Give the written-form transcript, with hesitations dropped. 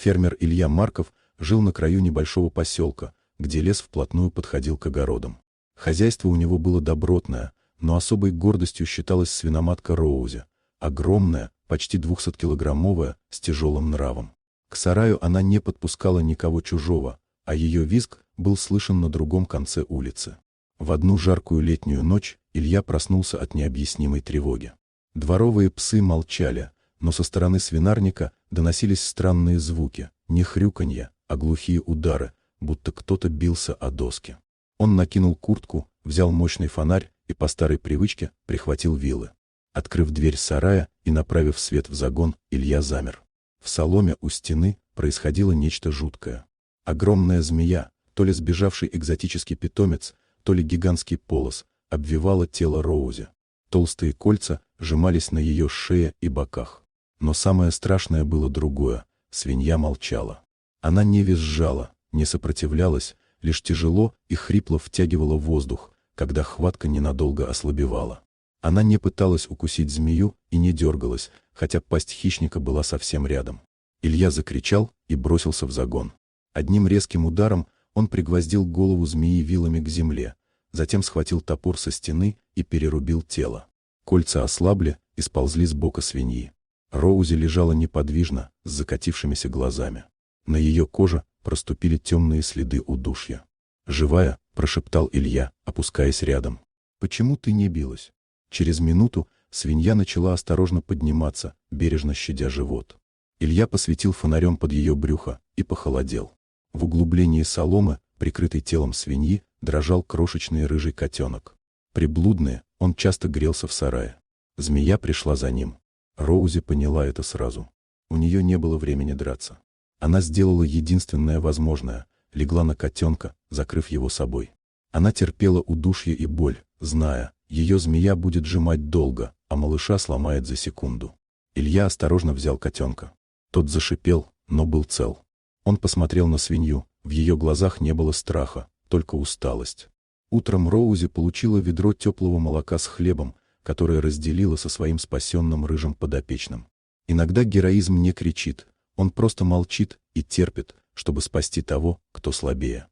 Фермер Илья Марков жил на краю небольшого поселка, где лес вплотную подходил к огородам. Хозяйство у него было добротное, но особой гордостью считалась свиноматка Роузи, огромная, почти 200-килограммовая, с тяжелым нравом. К сараю она не подпускала никого чужого, а ее визг был слышен на другом конце улицы. В одну жаркую летнюю ночь Илья проснулся от необъяснимой тревоги. Дворовые псы молчали, но со стороны свинарника доносились странные звуки, не хрюканье, а глухие удары, будто кто-то бился о доски. Он накинул куртку, взял мощный фонарь и по старой привычке прихватил вилы. Открыв дверь сарая и направив свет в загон, Илья замер. В соломе у стены происходило нечто жуткое. Огромная змея, то ли сбежавший экзотический питомец, то ли гигантский полос, обвивала тело Роузи. Толстые кольца сжимались на ее шее и боках. Но самое страшное было другое. Свинья молчала. Она не визжала, не сопротивлялась, лишь тяжело и хрипло втягивала воздух, когда хватка ненадолго ослабевала. Она не пыталась укусить змею и не дергалась, хотя пасть хищника была совсем рядом. Илья закричал и бросился в загон. Одним резким ударом он пригвоздил голову змеи вилами к земле, затем схватил топор со стены и перерубил тело. Кольца ослабли и сползли с бока свиньи. Роузи лежала неподвижно, с закатившимися глазами. На ее коже проступили темные следы удушья. «Живая?» – прошептал Илья, опускаясь рядом. «Почему ты не билась?» Через минуту свинья начала осторожно подниматься, бережно щадя живот. Илья посветил фонарем под ее брюхо и похолодел. В углублении соломы, прикрытой телом свиньи, дрожал крошечный рыжий котенок. Приблудный, он часто грелся в сарае. Змея пришла за ним. Роузи поняла это сразу. У нее не было времени драться. Она сделала единственное возможное, легла на котенка, закрыв его собой. Она терпела удушье и боль, зная, ее змея будет сжимать долго, а малыша сломает за секунду. Илья осторожно взял котенка. Тот зашипел, но был цел. Он посмотрел на свинью, в ее глазах не было страха, только усталость. Утром Роузи получила ведро теплого молока с хлебом, которое разделила со своим спасенным рыжим подопечным. Иногда героизм не кричит, он просто молчит и терпит, чтобы спасти того, кто слабее.